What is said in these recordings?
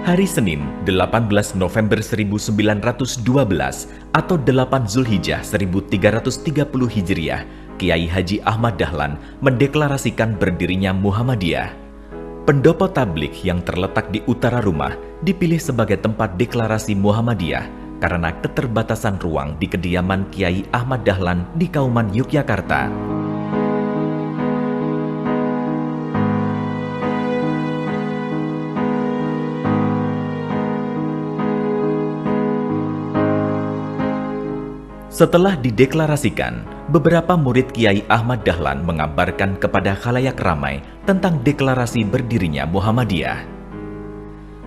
Hari Senin, 18 November 1912 atau 8 Zulhijjah 1330 Hijriah, Kiai Haji Ahmad Dahlan mendeklarasikan berdirinya Muhammadiyah. Pendopo tabligh yang terletak di utara rumah dipilih sebagai tempat deklarasi Muhammadiyah karena keterbatasan ruang di kediaman Kiai Ahmad Dahlan di Kauman, Yogyakarta. Setelah dideklarasikan, beberapa murid Kiai Ahmad Dahlan mengabarkan kepada khalayak ramai tentang deklarasi berdirinya Muhammadiyah.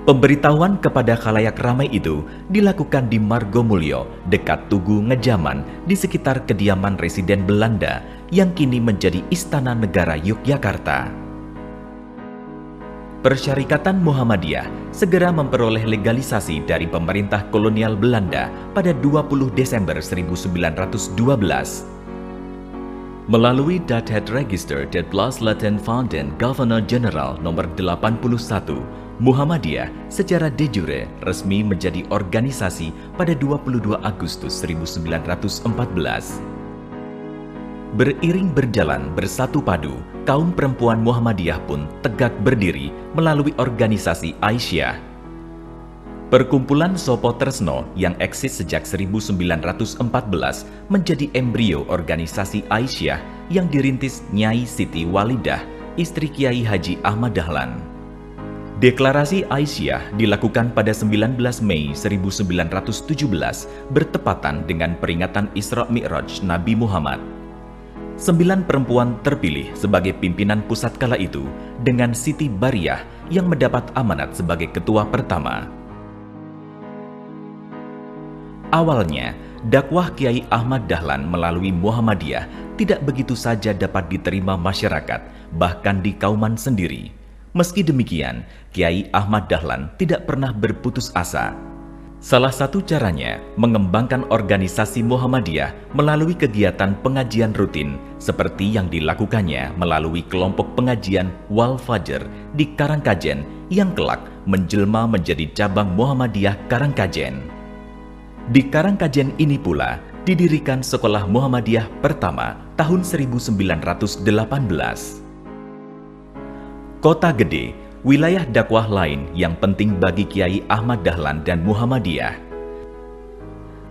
Pemberitahuan kepada khalayak ramai itu dilakukan di Margomulyo, dekat Tugu Ngejaman, di sekitar kediaman residen Belanda yang kini menjadi Istana Negara Yogyakarta. Persyarikatan Muhammadiyah segera memperoleh legalisasi dari pemerintah kolonial Belanda pada 20 Desember 1912. Melalui Dated Register det Bladsletten van den Governor General nomor 81, Muhammadiyah secara de jure resmi menjadi organisasi pada 22 Agustus 1914. Beriring berjalan bersatu padu, kaum perempuan Muhammadiyah pun tegak berdiri melalui organisasi Aisyah. Perkumpulan Sopo Tresno yang eksis sejak 1914 menjadi embrio organisasi Aisyah yang dirintis Nyai Siti Walidah, istri Kiai Haji Ahmad Dahlan. Deklarasi Aisyah dilakukan pada 19 Mei 1917 bertepatan dengan peringatan Isra Mi'raj Nabi Muhammad. 9 perempuan terpilih sebagai pimpinan pusat kala itu dengan Siti Bariyah yang mendapat amanat sebagai ketua pertama. Awalnya, dakwah Kiai Ahmad Dahlan melalui Muhammadiyah tidak begitu saja dapat diterima masyarakat, bahkan di Kauman sendiri. Meski demikian, Kiai Ahmad Dahlan tidak pernah berputus asa. Salah satu caranya mengembangkan organisasi Muhammadiyah melalui kegiatan pengajian rutin seperti yang dilakukannya melalui kelompok pengajian Wal Fajr di Karangkajen yang kelak menjelma menjadi cabang Muhammadiyah Karangkajen. Di Karangkajen ini pula didirikan sekolah Muhammadiyah pertama tahun 1918. Kota Gede, wilayah dakwah lain yang penting bagi Kiai Ahmad Dahlan dan Muhammadiyah.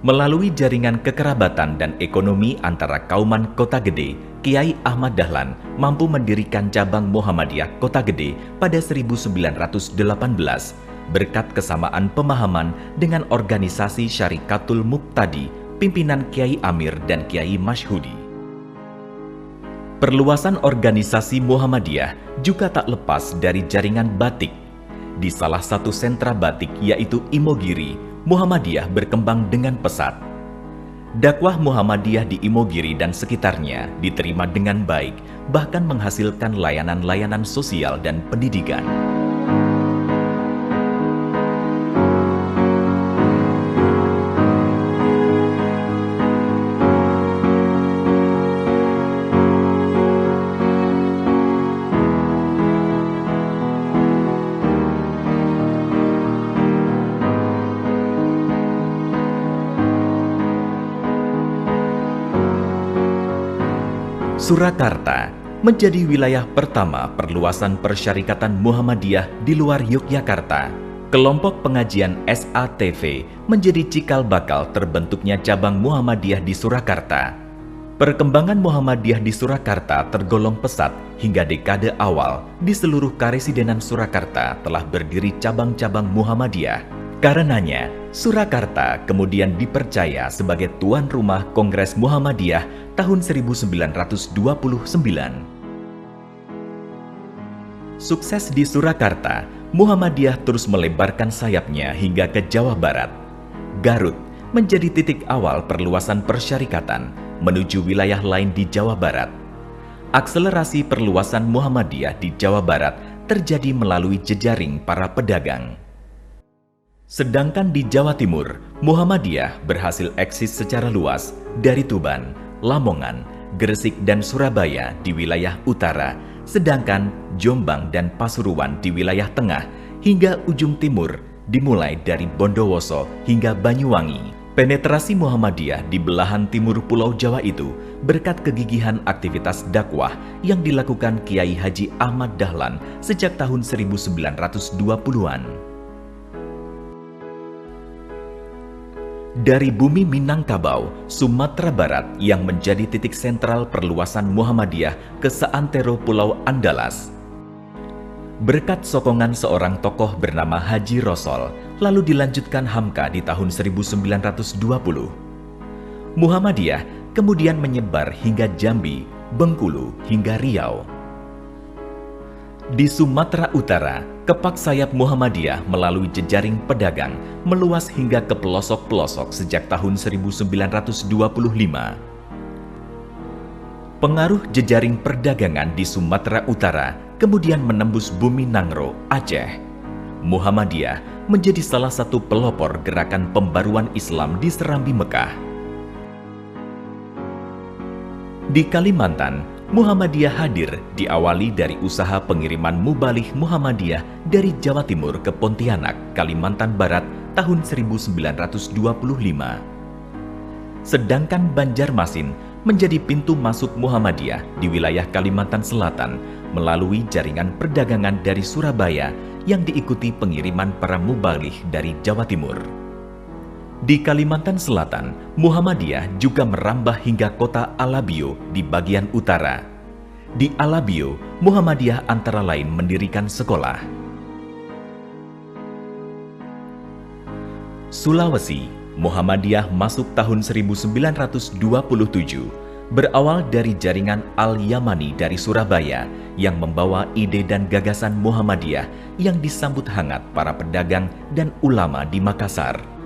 Melalui jaringan kekerabatan dan ekonomi antara Kauman Kota Gede, Kiai Ahmad Dahlan mampu mendirikan cabang Muhammadiyah Kota Gede pada 1918 berkat kesamaan pemahaman dengan organisasi Syarikatul Muqtadi pimpinan Kiai Amir dan Kiai Masyhudi. Perluasan organisasi Muhammadiyah juga tak lepas dari jaringan batik. Di salah satu sentra batik yaitu Imogiri, Muhammadiyah berkembang dengan pesat. Dakwah Muhammadiyah di Imogiri dan sekitarnya diterima dengan baik, bahkan menghasilkan layanan-layanan sosial dan pendidikan. Surakarta menjadi wilayah pertama perluasan persyarikatan Muhammadiyah di luar Yogyakarta. Kelompok pengajian SATV menjadi cikal bakal terbentuknya cabang Muhammadiyah di Surakarta. Perkembangan Muhammadiyah di Surakarta tergolong pesat hingga dekade awal di seluruh karesidenan Surakarta telah berdiri cabang-cabang Muhammadiyah. Karenanya, Surakarta kemudian dipercaya sebagai tuan rumah Kongres Muhammadiyah tahun 1929. Sukses di Surakarta, Muhammadiyah terus melebarkan sayapnya hingga ke Jawa Barat. Garut menjadi titik awal perluasan persyarikatan menuju wilayah lain di Jawa Barat. Akselerasi perluasan Muhammadiyah di Jawa Barat terjadi melalui jejaring para pedagang. Sedangkan di Jawa Timur, Muhammadiyah berhasil eksis secara luas dari Tuban, Lamongan, Gresik dan Surabaya di wilayah utara, sedangkan Jombang dan Pasuruan di wilayah tengah, hingga ujung timur dimulai dari Bondowoso hingga Banyuwangi. Penetrasi Muhammadiyah di belahan timur Pulau Jawa itu berkat kegigihan aktivitas dakwah yang dilakukan Kiai Haji Ahmad Dahlan sejak tahun 1920-an. Dari bumi Minangkabau, Sumatera Barat yang menjadi titik sentral perluasan Muhammadiyah ke seantero Pulau Andalas. Berkat sokongan seorang tokoh bernama Haji Rosol, lalu dilanjutkan Hamka di tahun 1920. Muhammadiyah kemudian menyebar hingga Jambi, Bengkulu, hingga Riau. Di Sumatera Utara, kepak sayap Muhammadiyah melalui jejaring pedagang meluas hingga ke pelosok-pelosok sejak tahun 1925. Pengaruh jejaring perdagangan di Sumatera Utara kemudian menembus bumi Nangro, Aceh. Muhammadiyah menjadi salah satu pelopor gerakan pembaruan Islam di Serambi Mekah. Di Kalimantan, Muhammadiyah hadir diawali dari usaha pengiriman mubalih Muhammadiyah dari Jawa Timur ke Pontianak, Kalimantan Barat tahun 1925. Sedangkan Banjarmasin menjadi pintu masuk Muhammadiyah di wilayah Kalimantan Selatan melalui jaringan perdagangan dari Surabaya yang diikuti pengiriman para mubalih dari Jawa Timur. Di Kalimantan Selatan, Muhammadiyah juga merambah hingga kota Alabio di bagian utara. Di Alabio, Muhammadiyah antara lain mendirikan sekolah. Sulawesi, Muhammadiyah masuk tahun 1927, berawal dari jaringan Al-Yamani dari Surabaya yang membawa ide dan gagasan Muhammadiyah yang disambut hangat para pedagang dan ulama di Makassar.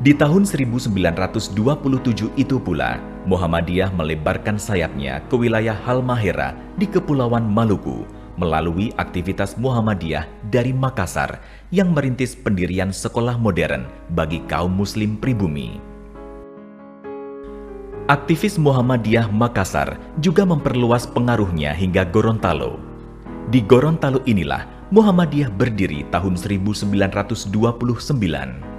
Di tahun 1927 itu pula, Muhammadiyah melebarkan sayapnya ke wilayah Halmahera di Kepulauan Maluku melalui aktivitas Muhammadiyah dari Makassar yang merintis pendirian sekolah modern bagi kaum muslim pribumi. Aktivis Muhammadiyah Makassar juga memperluas pengaruhnya hingga Gorontalo. Di Gorontalo inilah Muhammadiyah berdiri tahun 1929.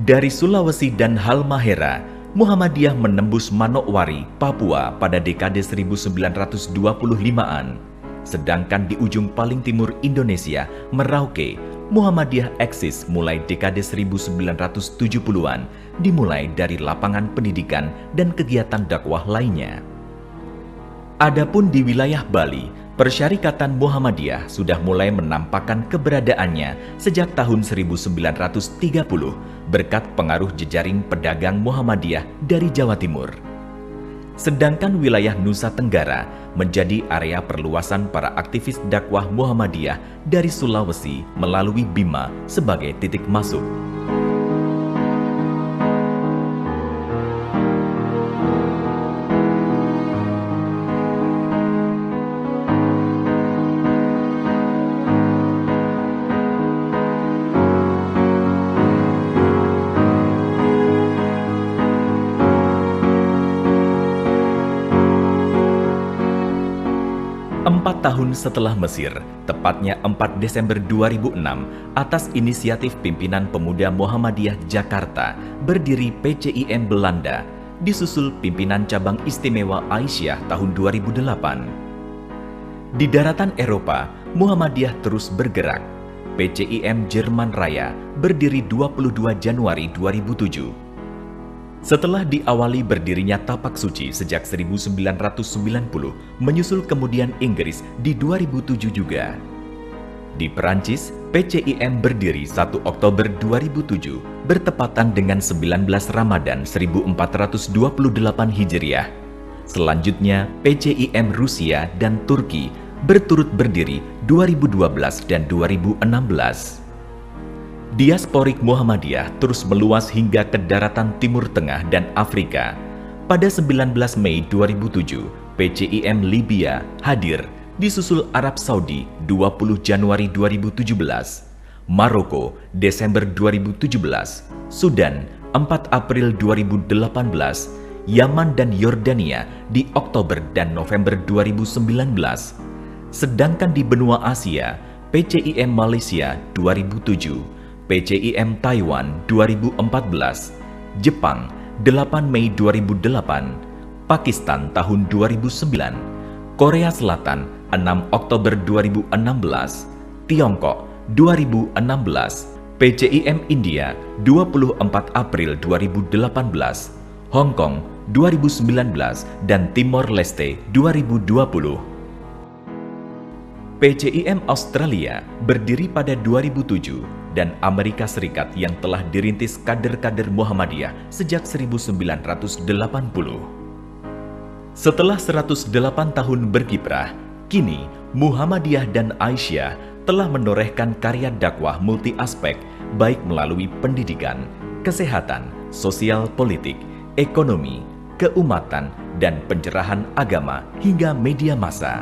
Dari Sulawesi dan Halmahera, Muhammadiyah menembus Manokwari, Papua pada dekade 1925-an. Sedangkan di ujung paling timur Indonesia, Merauke, Muhammadiyah eksis mulai dekade 1970-an, dimulai dari lapangan pendidikan dan kegiatan dakwah lainnya. Adapun di wilayah Bali, Persyarikatan Muhammadiyah sudah mulai menampakkan keberadaannya sejak tahun 1930 berkat pengaruh jejaring pedagang Muhammadiyah dari Jawa Timur. Sedangkan wilayah Nusa Tenggara menjadi area perluasan para aktivis dakwah Muhammadiyah dari Sulawesi melalui Bima sebagai titik masuk. Tahun setelah Mesir, tepatnya 4 Desember 2006, atas inisiatif pimpinan pemuda Muhammadiyah Jakarta, berdiri PCIM Belanda, disusul pimpinan cabang istimewa Aisyah tahun 2008. Di daratan Eropa, Muhammadiyah terus bergerak. PCIM Jerman Raya berdiri 22 Januari 2007. Setelah diawali berdirinya Tapak Suci sejak 1990, menyusul kemudian Inggris di 2007 juga. Di Perancis, PCIM berdiri 1 Oktober 2007, bertepatan dengan 19 Ramadan 1428 Hijriah. Selanjutnya, PCIM Rusia dan Turki berturut berdiri 2012 dan 2016. Diasporik Muhammadiyah terus meluas hingga ke daratan Timur Tengah dan Afrika. Pada 19 Mei 2007, PCIM Libya hadir, disusul Arab Saudi 20 Januari 2017, Maroko Desember 2017, Sudan 4 April 2018, Yaman dan Yordania di Oktober dan November 2019. Sedangkan di benua Asia, PCIM Malaysia 2007, PCIM Taiwan 2014, Jepang 8 Mei 2008, Pakistan tahun 2009, Korea Selatan 6 Oktober 2016, Tiongkok 2016, PCIM India 24 April 2018, Hong Kong 2019, dan Timor Leste 2020. PCIM Australia berdiri pada 2007 dan Amerika Serikat yang telah dirintis kader-kader Muhammadiyah sejak 1980. Setelah 108 tahun berkiprah, kini Muhammadiyah dan Aisyah telah menorehkan karya dakwah multi aspek baik melalui pendidikan, kesehatan, sosial politik, ekonomi, keumatan, dan pencerahan agama hingga media massa.